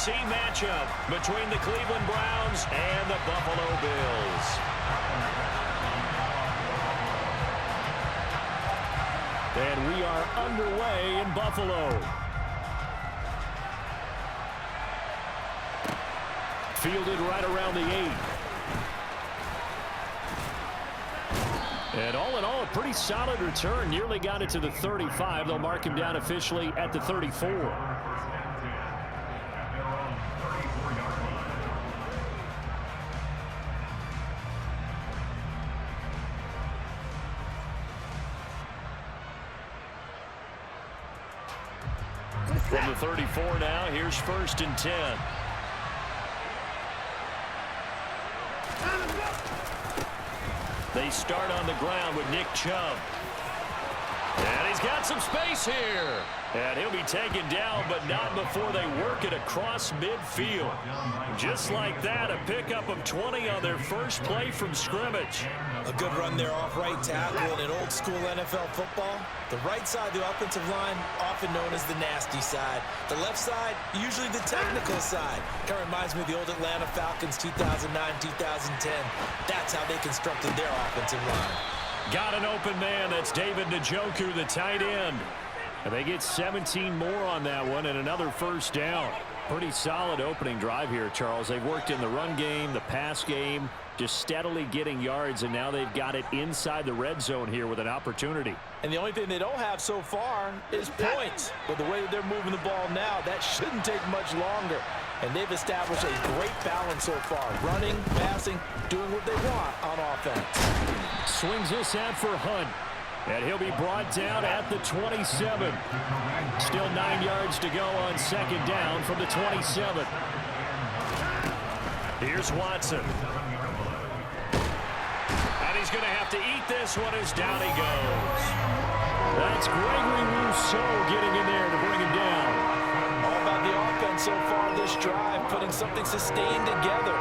C matchup between the Cleveland Browns and the Buffalo Bills. And we are underway in Buffalo. Fielded right around the 8. And all in all, a pretty solid return. Nearly got it to the 35. They'll mark him down officially at the 34. From the 34 now, here's 1st and 10. They start on the ground with Nick Chubb. And he's got some space here. And he'll be taken down, but not before they work it across midfield. Just like that, a pickup of 20 on their first play from scrimmage. A good run there off right tackle in old school NFL football. The right side of the offensive line, often known as the nasty side. The left side, usually the technical side. Kind of reminds me of the old Atlanta Falcons 2009-2010. That's how they constructed their offensive line. Got an open man. That's David Njoku, the tight end. And they get 17 more on that one and another first down. Pretty solid opening drive here, Charles. They've worked in the run game, the pass game, just steadily getting yards, and now they've got it inside the red zone here with an opportunity. And the only thing they don't have so far is points. But the way that they're moving the ball now, that shouldn't take much longer. And they've established a great balance so far. Running, passing, doing what they want on offense. Swings this out for Hunt. And he'll be brought down at the 27. Still 9 yards to go on 2nd down from the 27. Here's Watson. And he's going to have to eat this one as down he goes. That's Gregory Rousseau getting in there to bring him down. All about the offense so far this drive, putting something sustained together.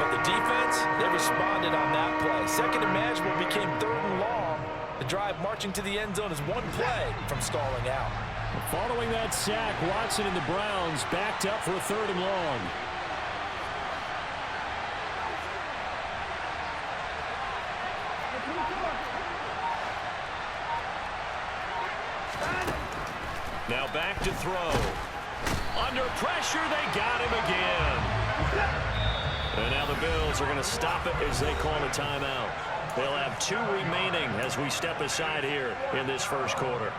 But the defense, they responded on that play. Second and manageable became 3rd and long. The drive marching to the end zone is one play from stalling out. Following that sack, Watson and the Browns backed up for 3rd and long. Now back to throw. Under pressure, they got him again. And now the Bills are going to stop it as they call a timeout. They'll have 2 remaining as we step aside here in this first quarter.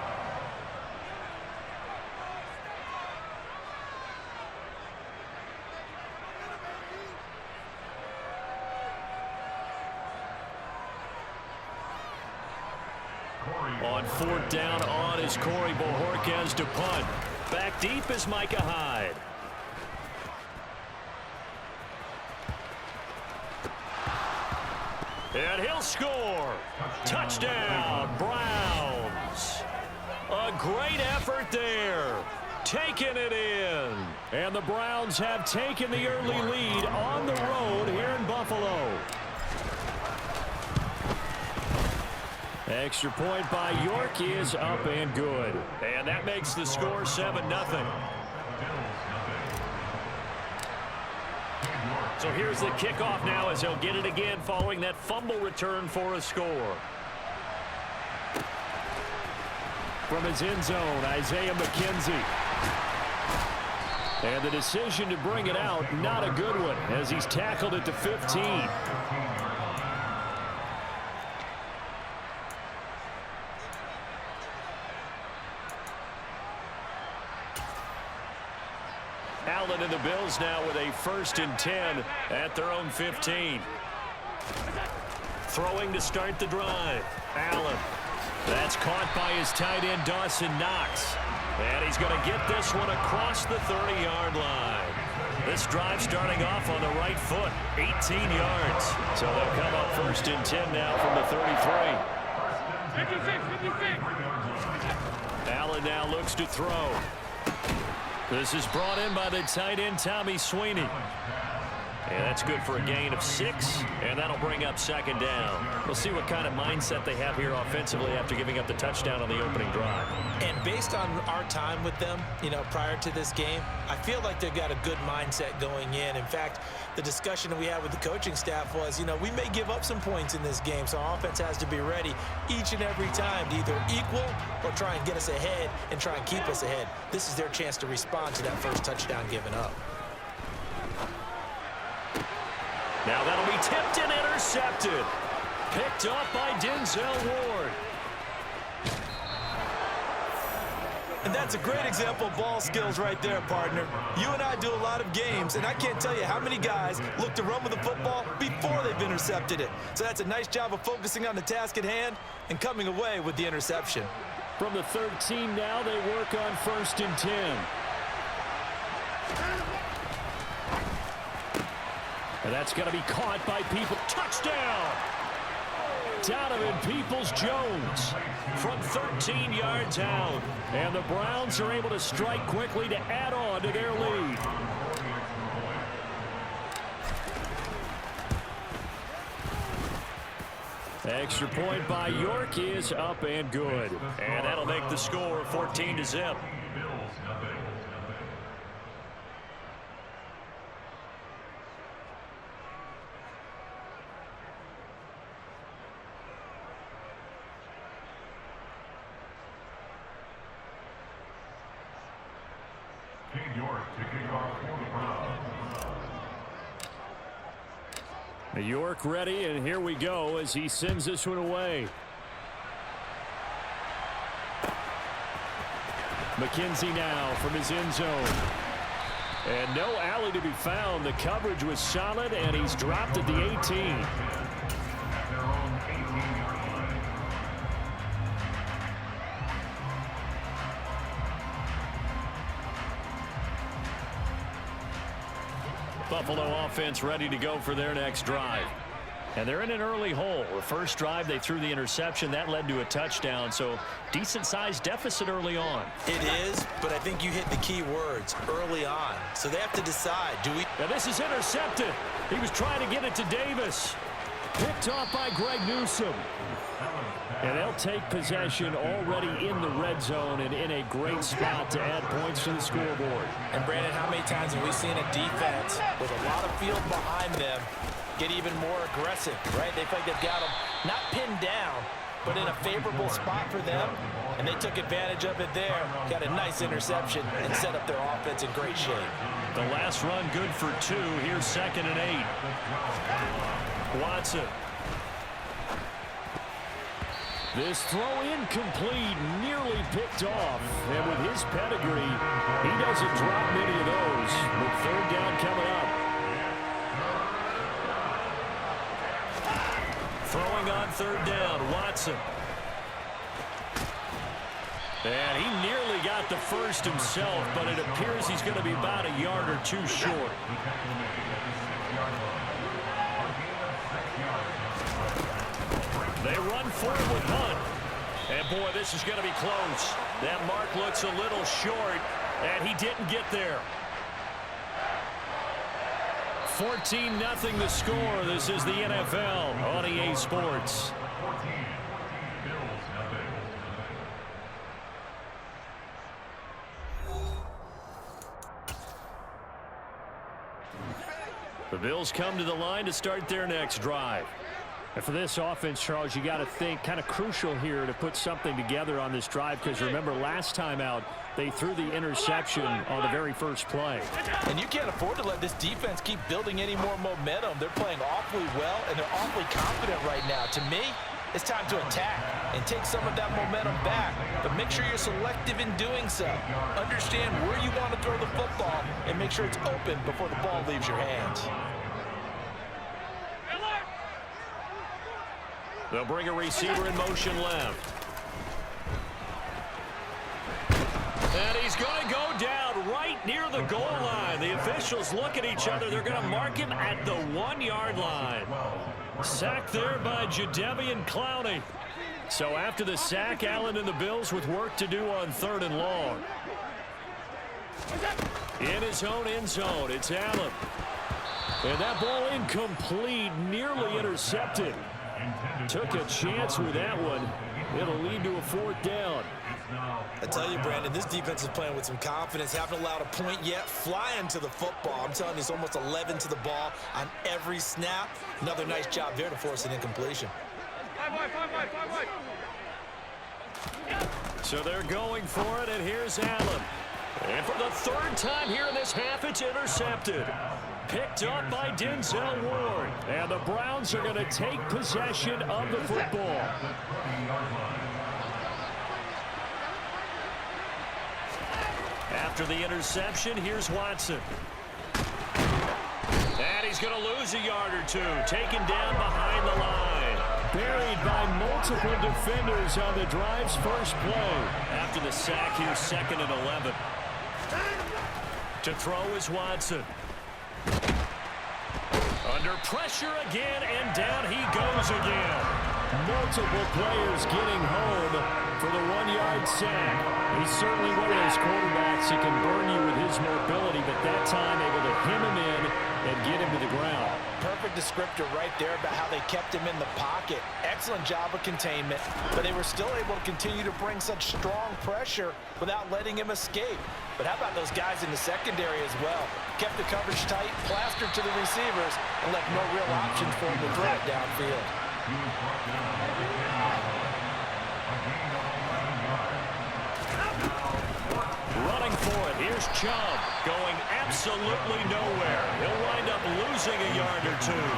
On 4th down, on is Corey Bojorquez to punt. Back deep is Micah Hyde. And he'll score. Touchdown, Browns. A great effort there. Taking it in. And the Browns have taken the early lead on the road here in Buffalo. Extra point by York is up and good. And that makes the score 7-0. So here's the kickoff now as he'll get it again following that fumble return for a score. From his end zone, Isaiah McKenzie. And the decision to bring it out, not a good one, as he's tackled at the 15. Allen and the Bills now with a 1st and 10 at their own 15. Throwing to start the drive. Allen. That's caught by his tight end, Dawson Knox. And he's going to get this one across the 30-yard line. This drive starting off on the right foot, 18 yards. So they'll come up 1st and 10 now from the 33. Allen now looks to throw. This is brought in by the tight end, Tommy Sweeney. And that's good for a gain of 6, and that'll bring up second down. We'll see what kind of mindset they have here offensively after giving up the touchdown on the opening drive. And based on our time with them, prior to this game, I feel like they've got a good mindset going in. In fact, the discussion that we had with the coaching staff was, we may give up some points in this game, so our offense has to be ready each and every time to either equal or try and get us ahead and try and keep us ahead. This is their chance to respond to that first touchdown given up. Now that'll be tipped and intercepted. Picked up by Denzel Ward. And that's a great example of ball skills right there, partner. You and I do a lot of games, and I can't tell you how many guys look to run with the football before they've intercepted it. So that's a nice job of focusing on the task at hand and coming away with the interception. From the 13 now, they work on 1st and 10. And that's going to be caught by People. Touchdown! Donovan Peoples-Jones from 13 yards out. And the Browns are able to strike quickly to add on to their lead. Extra point by York is up and good. And that'll make the score 14-0. York ready, and here we go as he sends this one away. McKenzie now from his end zone. And no alley to be found. The coverage was solid, and he's dropped at the 18. Buffalo offense ready to go for their next drive. And they're in an early hole. The first drive, they threw the interception. That led to a touchdown, so decent-sized deficit early on. It is, but I think you hit the key words, early on. So they have to decide, do we... Now this is intercepted. He was trying to get it to Davis. Picked off by Greg Newsome. And they'll take possession already in the red zone and in a great spot to add points to the scoreboard. And Brandon, how many times have we seen a defense with a lot of field behind them get even more aggressive, right? They feel like they've got them not pinned down, but in a favorable spot for them, and they took advantage of it there, got a nice interception, and set up their offense in great shape. The last run good for 2. Here's 2nd and 8. Watson. This throw incomplete, nearly picked off. And with his pedigree, he doesn't drop many of those. With 3rd down coming up. Throwing on 3rd down, Watson. And he nearly got the first himself, but it appears he's going to be about a yard or 2 short. They run forward with Hunt. And, boy, this is going to be close. That mark looks a little short, and he didn't get there. 14-0 the score. This is the NFL on EA Sports. The Bills come to the line to start their next drive. And for this offense, Charles, you got to think kind of crucial here to put something together on this drive, because remember last time out they threw the interception on the very first play. And you can't afford to let this defense keep building any more momentum. They're playing awfully well, and they're awfully confident right now. To me, it's time to attack and take some of that momentum back. But make sure you're selective in doing so. Understand where you want to throw the football and make sure it's open before the ball leaves your hands. They'll bring a receiver in motion left. And he's going to go down right near the goal line. The officials look at each other. They're going to mark him at the 1-yard line. Sacked there by Jadeveon Clowney. So after the sack, Allen and the Bills with work to do on 3rd and long. In his own end zone, it's Allen. And that ball incomplete, nearly intercepted. Took a chance with that one. It'll lead to a 4th down. I tell you, Brandon, this defense is playing with some confidence. Haven't allowed a point yet. Flying to the football. I'm telling you, it's almost 11 to the ball on every snap. Another nice job there to force an incompletion. So they're going for it, and here's Allen. And for the 3rd time here in this half, it's intercepted. Picked up by Denzel Ward. And the Browns are going to take possession of the football. After the interception, here's Watson. And he's going to lose a yard or two. Taken down behind the line. Buried by multiple defenders on the drive's first play. After the sack, here's 2nd and 11. To throw is Watson. Under pressure again, and down he goes again. Multiple players getting home for the 1-yard sack. He's certainly one of those quarterbacks that can burn you with his mobility, but that time able to hem him in and get him to the ground. Perfect descriptor right there about how they kept him in the pocket. Excellent job of containment, but they were still able to continue to bring such strong pressure without letting him escape. But how about those guys in the secondary as well? Kept the coverage tight, plastered to the receivers, and left no real options for him to throw it downfield. Running for it. Here's Chubb going absolutely nowhere. He'll wind up losing a yard or two.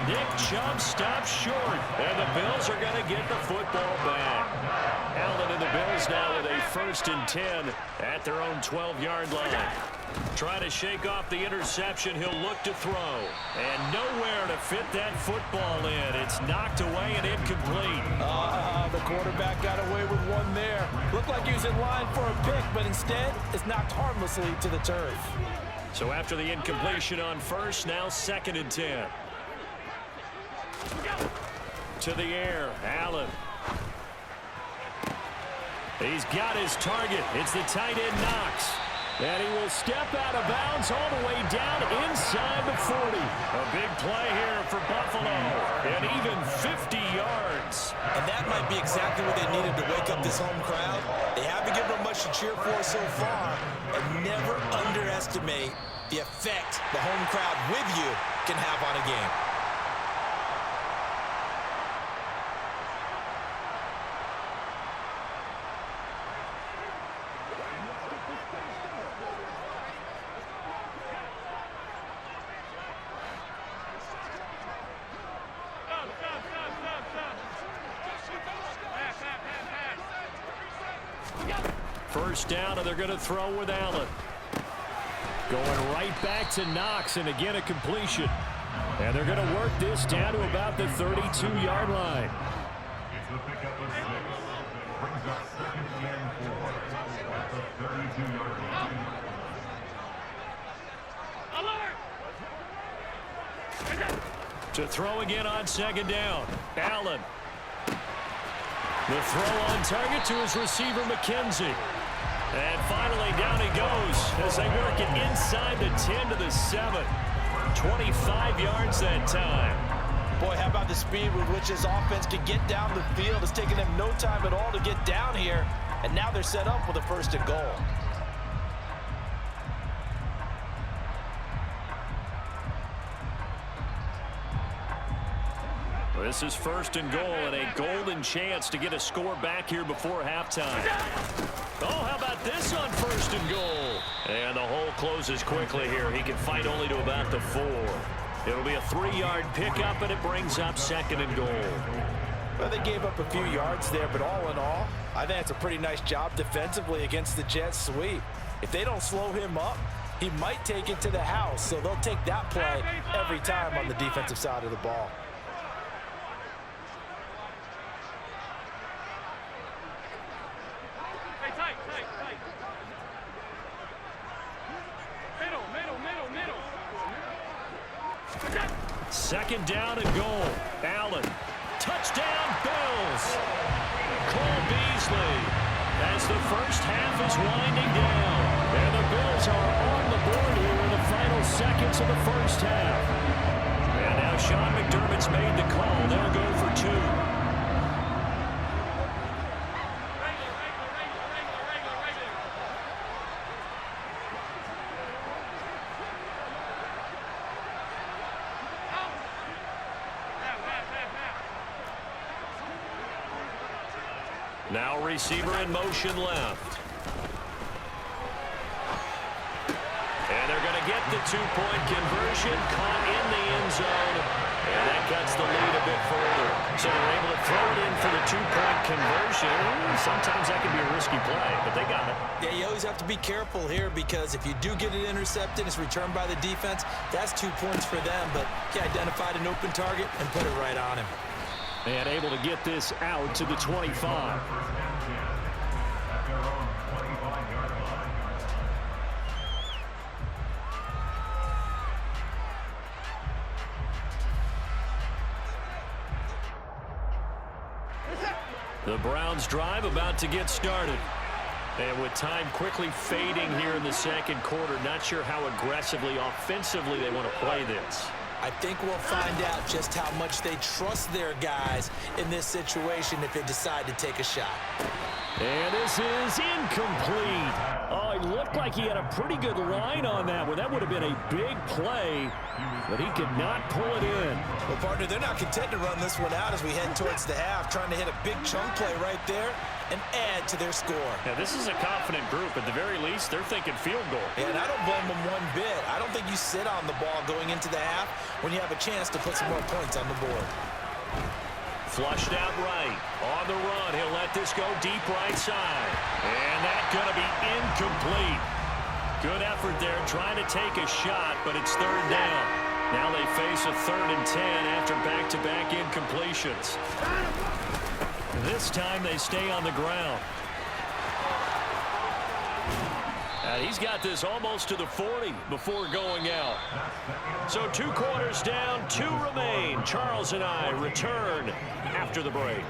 Nick Chubb stops short, and the Bills are going to get the football back. Allen and the Bills now with a 1st and 10 at their own 12-yard line. Trying to shake off the interception, he'll look to throw. And nowhere to fit that football in. It's knocked away and incomplete. The quarterback got away with one there. Looked like he was in line for a pick, but instead it's knocked harmlessly to the turf. So after the incompletion on 1st, now 2nd and 10. To the air, Allen. He's got his target. It's the tight end Knox. And he will step out of bounds all the way down inside the 40. A big play here for Buffalo. And even 50 yards. And that might be exactly what they needed to wake up this home crowd. They haven't given them much to cheer for so far. And never underestimate the effect the home crowd with you can have on a game. First down, and they're going to throw with Allen. Going right back to Knox, and again a completion. And they're going to work this down to about the 32-yard line. To throw again on 2nd down. Allen. The throw on target to his receiver, McKenzie. And finally, down he goes as they work it inside the 10 to the 7. 25 yards that time. Boy, how about the speed with which this offense can get down the field? It's taken them no time at all to get down here. And now they're set up with a 1st and goal. This is 1st and goal and a golden chance to get a score back here before halftime. Oh, how about this on 1st and goal? And the hole closes quickly here. He can fight only to about the 4. It'll be a 3-yard pickup, and it brings up 2nd and goal. Well, they gave up a few yards there, but all in all, I think it's a pretty nice job defensively against the Jets sweep. If they don't slow him up, he might take it to the house, so they'll take that play every time on the defensive side of the ball. Second down and goal. Allen. Touchdown, Bills. Cole Beasley as the first half is winding down. And the Bills are on the board here in the final seconds of the first half. Sean McDermott's made the call. They'll go for 2. Now receiver in motion left. And they're going to get the 2-point conversion, caught in the end zone. And that cuts the lead a bit further. So they're able to throw it in for the 2-point conversion. Sometimes that can be a risky play, but they got it. Yeah, you always have to be careful here because if you do get it intercepted, it's returned by the defense. That's 2 points for them, but he identified an open target and put it right on him. And able to get this out to the 25. The Browns drive about to get started. And with time quickly fading here in the second quarter, not sure how aggressively, offensively they want to play this. I think we'll find out just how much they trust their guys in this situation if they decide to take a shot. And this is incomplete. Oh, it looked like he had a pretty good line on that one. That would have been a big play, but he could not pull it in. Well, partner, they're not content to run this one out as we head towards the half, trying to hit a big chunk play right there and add to their score. Yeah, this is a confident group. At the very least, they're thinking field goal. Yeah, and I don't blame them one bit. I don't think you sit on the ball going into the half when you have a chance to put some more points on the board. Flushed out right. On the run, he'll let this go deep right side. And that's going to be incomplete. Good effort there trying to take a shot, but it's third down. Now they face a 3rd and 10 after back-to-back incompletions. This time they stay on the ground. He's got this almost to the 40 before going out. So 2 quarters down, 2 remain. Charles and I return after the break.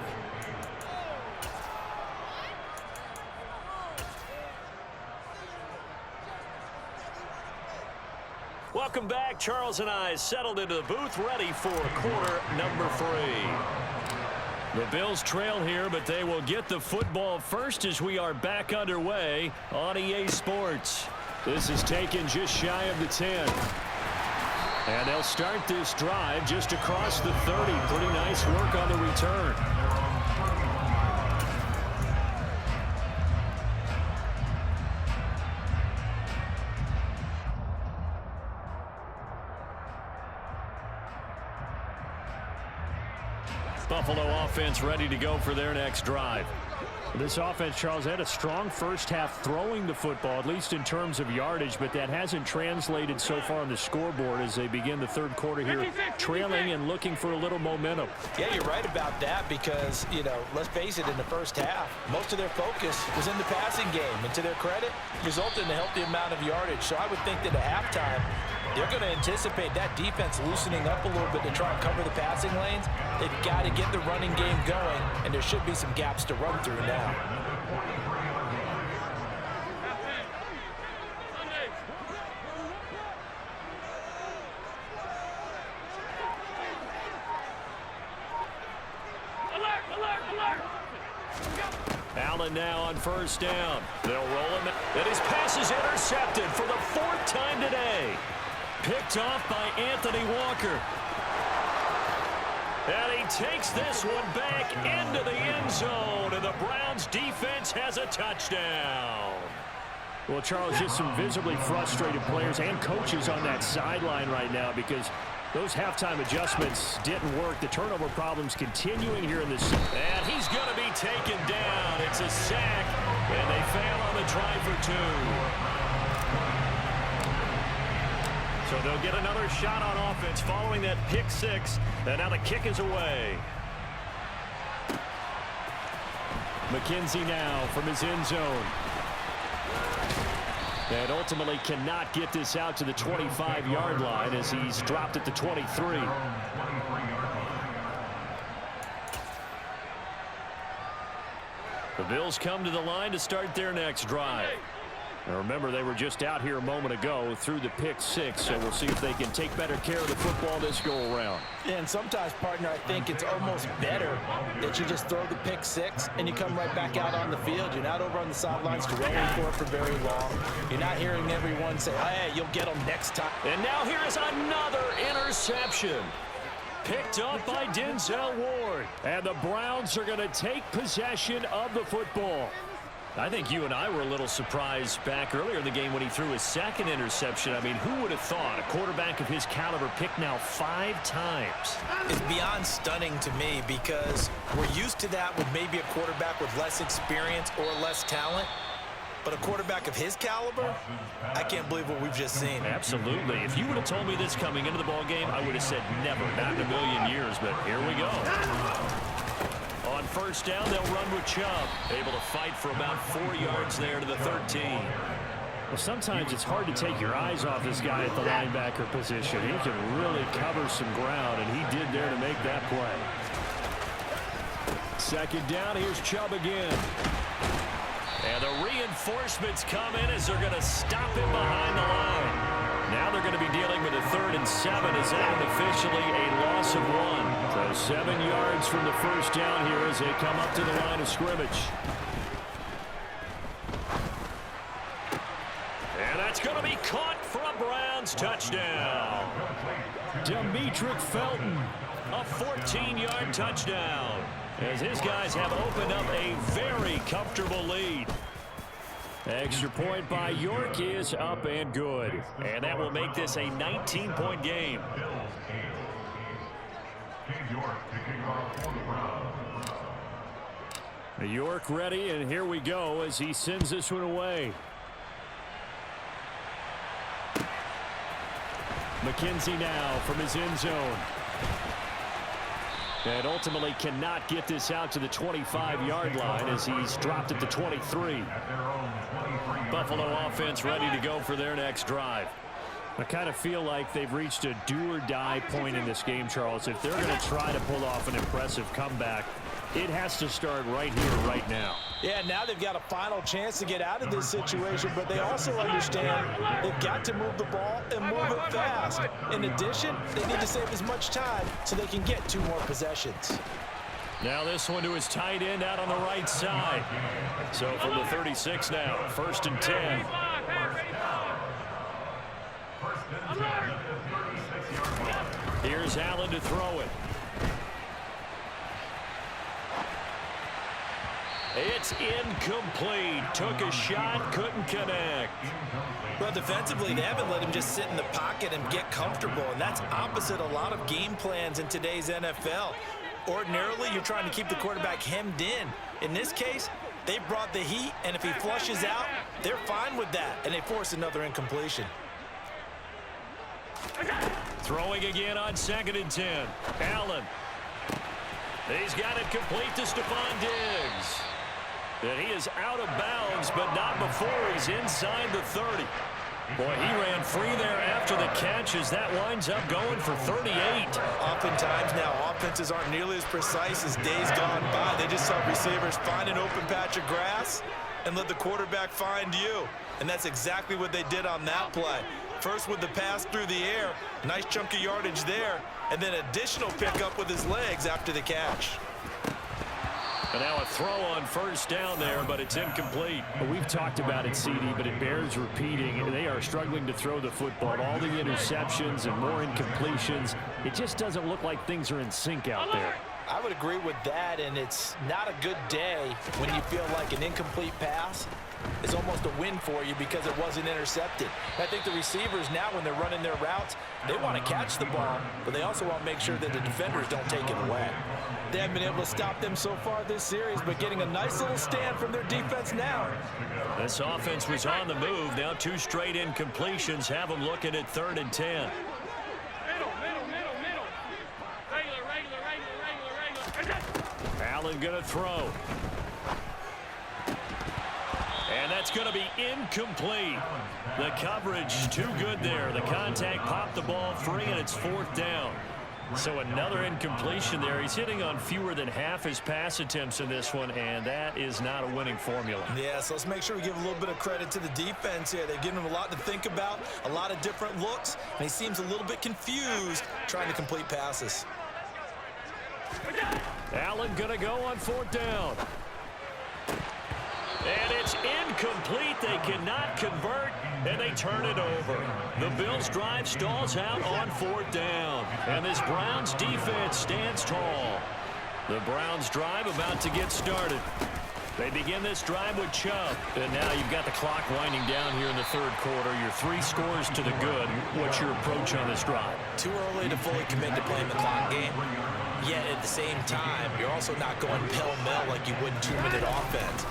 Welcome back. Charles and I settled into the booth, ready for quarter number 3. The Bills trail here, but they will get the football first as we are back underway on EA Sports. This is taken just shy of the 10. And they'll start this drive just across the 30. Pretty nice work on the return. Buffalo offense ready to go for their next drive. This offense, Charles, had a strong first half throwing the football, at least in terms of yardage, but that hasn't translated so far on the scoreboard as they begin the third quarter here, trailing and looking for a little momentum. Yeah, you're right about that because, you know, let's face it, in the first half, most of their focus was in the passing game, and to their credit, resulted in a healthy amount of yardage. So I would think that at halftime, they're going to anticipate that defense loosening up a little bit to try and cover the passing lanes. They've got to get the running game going, and there should be some gaps to run through now. Allen now on first down. They'll roll him. And his pass is intercepted for the 4th time today. Picked off by Anthony Walker. And he takes this one back into the end zone. And the Browns defense has a touchdown. Well, Charles, just some visibly frustrated players and coaches on that sideline right now because those halftime adjustments didn't work. The turnover problems continuing here in this. And he's going to be taken down. It's a sack, and they fail on the try for 2. So they'll get another shot on offense following that pick 6. And now the kick is away. McKenzie now from his end zone. And ultimately cannot get this out to the 25-yard line as he's dropped at the 23. The Bills come to the line to start their next drive. Now remember, they were just out here a moment ago through the pick 6, so we'll see if they can take better care of the football this go-around. And sometimes, partner, I think it's almost better that you just throw the pick 6 and you come right back out on the field. You're not over on the sidelines dwelling for very long. You're not hearing everyone say, oh, hey, you'll get them next time. And now here is another interception. Picked up by Denzel Ward. And the Browns are going to take possession of the football. I think you and I were a little surprised back earlier in the game when he threw his second interception. I mean, who would have thought a quarterback of his caliber picked now 5 times? It's beyond stunning to me because we're used to that with maybe a quarterback with less experience or less talent. But a quarterback of his caliber, I can't believe what we've just seen. Absolutely. If you would have told me this coming into the ball game, I would have said never, not in a million years. But here we go. On first down, they'll run with Chubb. Able to fight for about 4 yards there to the 13. Well, sometimes it's hard to take your eyes off this guy at the linebacker position. He can really cover some ground, and he did there to make that play. Second down, here's Chubb again. And the reinforcements come in as they're going to stop him behind the line. Now they're going to be dealing with a 3rd and 7 as that officially a loss of 1. So 7 yards from the first down here as they come up to the line of scrimmage. And that's going to be caught for a Browns touchdown. Demetric Felton, a 14-yard touchdown, as his guys have opened up a very comfortable lead. Extra point by York is up and good. And that will make this a 19-point game. York ready, and here we go as he sends this one away. McKenzie now from his end zone. And ultimately cannot get this out to the 25-yard line as he's dropped at the 23. Buffalo offense ready to go for their next drive. I kind of feel like they've reached a do-or-die point in this game, Charles. If they're going to try to pull off an impressive comeback, it has to start right here, right now. Yeah, now they've got a final chance to get out of this situation, but they also understand they've got to move the ball and move it fast. In addition, they need to save as much time so they can get 2 more possessions. Now this one to his tight end out on the right side. So from the 36 now, 1st and 10. Here's Allen to throw it. It's incomplete. Took a shot, couldn't connect. Well, defensively, they haven't let him just sit in the pocket and get comfortable, and that's opposite a lot of game plans in today's NFL. Ordinarily, you're trying to keep the quarterback hemmed in. In this case, they brought the heat, and if he flushes out, they're fine with that, and they force another incompletion. Throwing again on 2nd and 10. Allen. He's got it complete to Stephon Diggs. And he is out of bounds, but not before he's inside the 30. Boy, he ran free there after the catch as that winds up going for 38. Oftentimes now, offenses aren't nearly as precise as days gone by. They just saw receivers find an open patch of grass and let the quarterback find you. And that's exactly what they did on that play. First with the pass through the air, nice chunk of yardage there, and then additional pickup with his legs after the catch. And now a throw on first down there, but it's incomplete. We've talked about it, CD, but it bears repeating. They are struggling to throw the football. All the interceptions and more incompletions. It just doesn't look like things are in sync out there. I would agree with that, and it's not a good day when you feel like an incomplete pass is almost a win for you because it wasn't intercepted. I think the receivers now, when they're running their routes, they want to catch the ball, but they also want to make sure that the defenders don't take it away. They haven't been able to stop them so far this series, but getting a nice little stand from their defense now. This offense was on the move. Now 2 straight incompletions have them looking at 3rd and 10. Allen going to throw. And that's going to be incomplete. The coverage too good there. The contact popped the ball free, and it's 4th down. So another incompletion there. He's hitting on fewer than half his pass attempts in this one, and that is not a winning formula. Yeah, so let's make sure we give a little bit of credit to the defense here. They've given him a lot to think about, a lot of different looks, and he seems a little bit confused trying to complete passes. Allen going to go on 4th down. And it's incomplete. They cannot convert, and they turn it over. The Bills' drive stalls out on 4th down. And this Browns defense stands tall. The Browns drive about to get started. They begin this drive with Chubb. And now you've got the clock winding down here in the 3rd quarter. Your 3 scores to the good. What's your approach on this drive? Too early to fully commit to playing the clock game. Yet at the same time, you're also not going pell-mell like you would in 2-minute offense.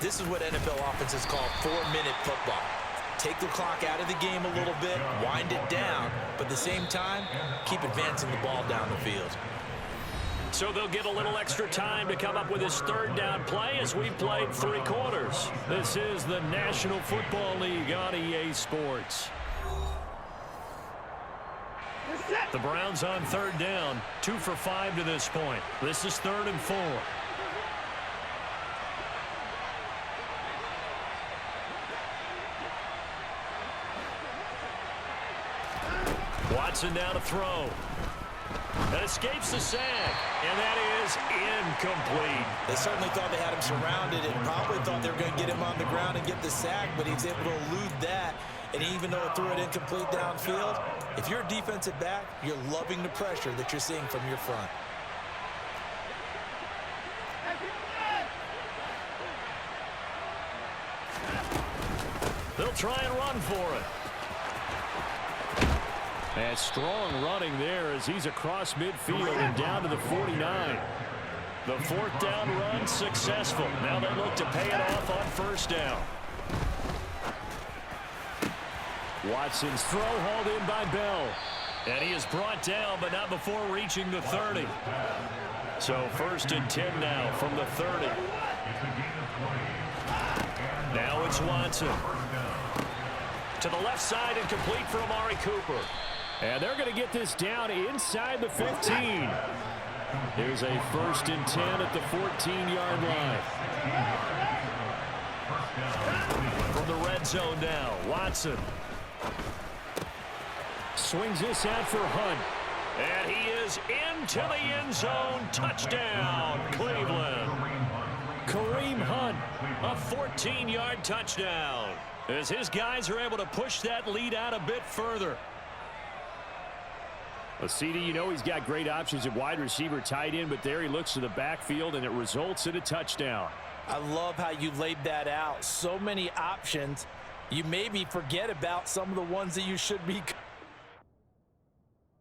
This is what NFL offenses call 4-minute football. Take the clock out of the game a little bit, wind it down, but at the same time, keep advancing the ball down the field. So they'll get a little extra time to come up with his 3rd down play as we've played 3 quarters. This is the National Football League on EA Sports. The Browns on 3rd down, 2 for 5 to this point. This is 3rd and 4. Watson now to throw. That escapes the sack, and that is incomplete. They certainly thought they had him surrounded and probably thought they were going to get him on the ground and get the sack, but he was able to elude that. And even though it threw it incomplete downfield, if you're a defensive back, you're loving the pressure that you're seeing from your front. They'll try and run for it. And strong running there as he's across midfield and down to the 49. The 4th down run successful. Now they look to pay it off on 1st down. Watson's throw hauled in by Bell. And he is brought down, but not before reaching the 30. So 1st and 10 now from the 30. Now it's Watson. To the left side and complete for Amari Cooper. And they're going to get this down inside the 15. Here's a 1st and 10 at the 14-yard line. From the red zone now, Watson. Swings this out for Hunt. And he is into the end zone. Touchdown, Cleveland. Kareem Hunt, a 14-yard touchdown. As his guys are able to push that lead out a bit further. Well, CD, you know he's got great options at wide receiver, tight end, but there he looks to the backfield, and it results in a touchdown. I love how you laid that out. So many options. You maybe forget about some of the ones that you should be